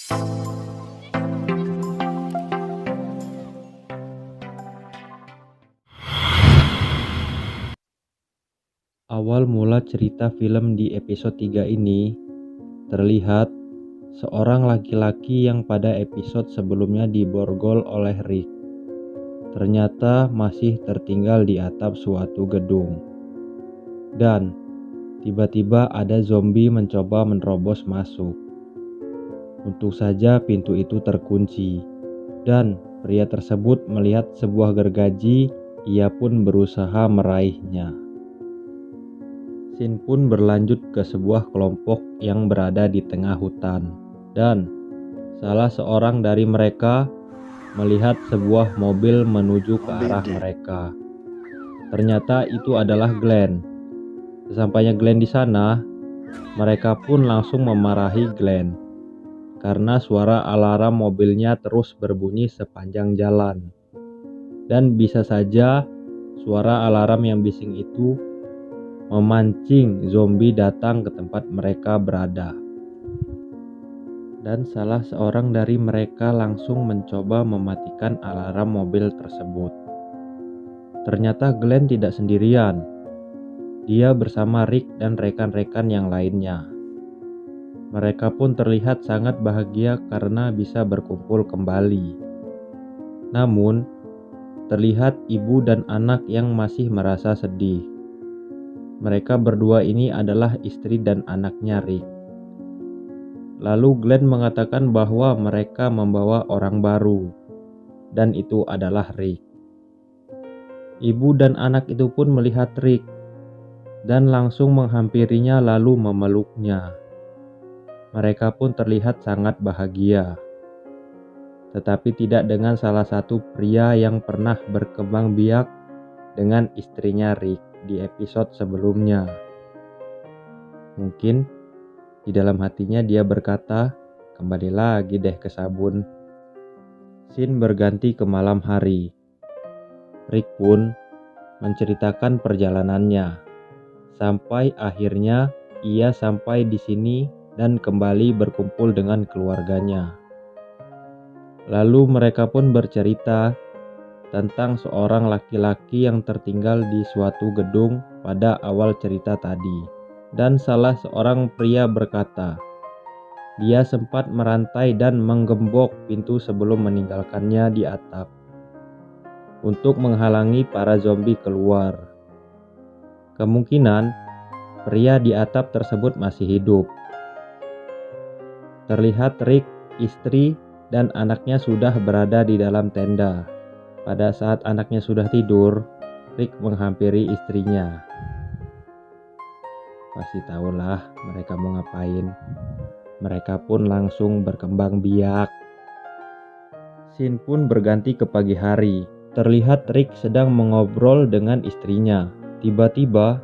Awal mula cerita film di episode 3 ini terlihat seorang laki-laki yang pada episode sebelumnya diborgol oleh Rick. Ternyata masih tertinggal di atap suatu gedung. Dan tiba-tiba ada zombie mencoba menerobos masuk. Untung saja pintu itu terkunci. Dan pria tersebut melihat sebuah gergaji, ia pun berusaha meraihnya. Scene pun berlanjut ke sebuah kelompok yang berada di tengah hutan. Dan salah seorang dari mereka melihat sebuah mobil menuju ke arah mereka. Ternyata itu adalah Glenn. Sesampainya Glenn di sana, mereka pun langsung memarahi Glenn karena suara alarm mobilnya terus berbunyi sepanjang jalan. Dan bisa saja suara alarm yang bising itu memancing zombie datang ke tempat mereka berada. Dan salah seorang dari mereka langsung mencoba mematikan alarm mobil tersebut. Ternyata Glenn tidak sendirian. Dia bersama Rick dan rekan-rekan yang lainnya. Mereka pun terlihat sangat bahagia karena bisa berkumpul kembali. Namun, terlihat ibu dan anak yang masih merasa sedih. Mereka berdua ini adalah istri dan anaknya Rick. Lalu Glenn mengatakan bahwa mereka membawa orang baru, dan itu adalah Rick. Ibu dan anak itu pun melihat Rick, dan langsung menghampirinya lalu memeluknya. Mereka pun terlihat sangat bahagia. Tetapi tidak dengan salah satu pria yang pernah berkembang biak dengan istrinya Rick di episode sebelumnya. Mungkin di dalam hatinya dia berkata, kembali lagi deh ke sabun. Scene berganti ke malam hari. Rick pun menceritakan perjalanannya. Sampai akhirnya ia sampai di sini dan kembali berkumpul dengan keluarganya. Lalu mereka pun bercerita tentang seorang laki-laki yang tertinggal di suatu gedung pada awal cerita tadi. Dan salah seorang pria berkata, dia sempat merantai dan menggembok pintu sebelum meninggalkannya di atap untuk menghalangi para zombie keluar. Kemungkinan pria di atap tersebut masih hidup. Terlihat Rick, istri, dan anaknya sudah berada di dalam tenda. Pada saat anaknya sudah tidur, Rick menghampiri istrinya. Pasti tahulah mereka mau ngapain. Mereka pun langsung berkembang biak. Scene pun berganti ke pagi hari. Terlihat Rick sedang mengobrol dengan istrinya. Tiba-tiba,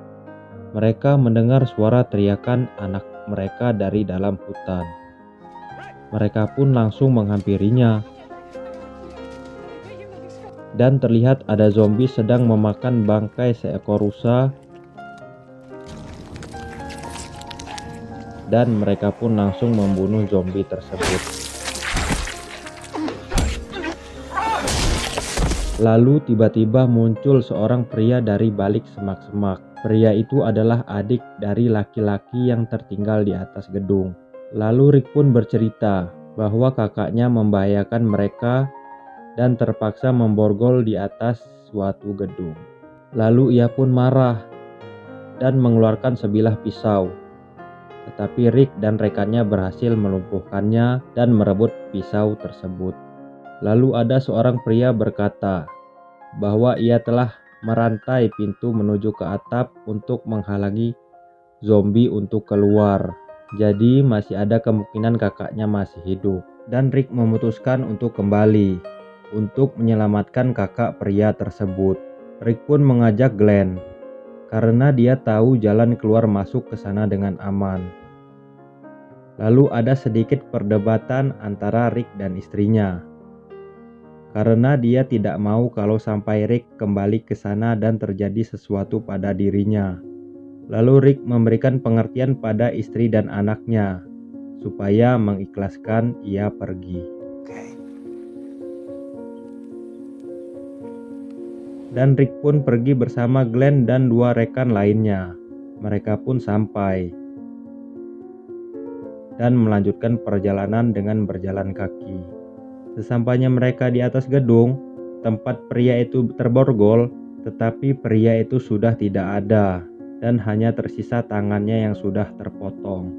mereka mendengar suara teriakan anak mereka dari dalam hutan. Mereka pun langsung menghampirinya. Dan terlihat ada zombie sedang memakan bangkai seekor rusa. Dan mereka pun langsung membunuh zombie tersebut. Lalu tiba-tiba muncul seorang pria dari balik semak-semak. Pria itu adalah adik dari laki-laki yang tertinggal di atas gedung. Lalu Rick pun bercerita bahwa kakaknya membahayakan mereka dan terpaksa memborgol di atas suatu gedung. Lalu ia pun marah dan mengeluarkan sebilah pisau. Tetapi Rick dan rekannya berhasil melumpuhkannya dan merebut pisau tersebut. Lalu ada seorang pria berkata bahwa ia telah merantai pintu menuju ke atap untuk menghalangi zombie untuk keluar. Jadi masih ada kemungkinan kakaknya masih hidup. Dan Rick memutuskan untuk kembali untuk menyelamatkan kakak pria tersebut. Rick pun mengajak Glenn karena dia tahu jalan keluar masuk ke sana dengan aman. Lalu ada sedikit perdebatan antara Rick dan istrinya. Karena dia tidak mau kalau sampai Rick kembali ke sana dan terjadi sesuatu pada dirinya. Lalu Rick memberikan pengertian pada istri dan anaknya supaya mengikhlaskan ia pergi. Dan Rick pun pergi bersama Glenn dan 2 rekan lainnya. Mereka pun sampai dan melanjutkan perjalanan dengan berjalan kaki. Sesampainya mereka di atas gedung, tempat pria itu terborgol, tetapi pria itu sudah tidak ada dan hanya tersisa tangannya yang sudah terpotong.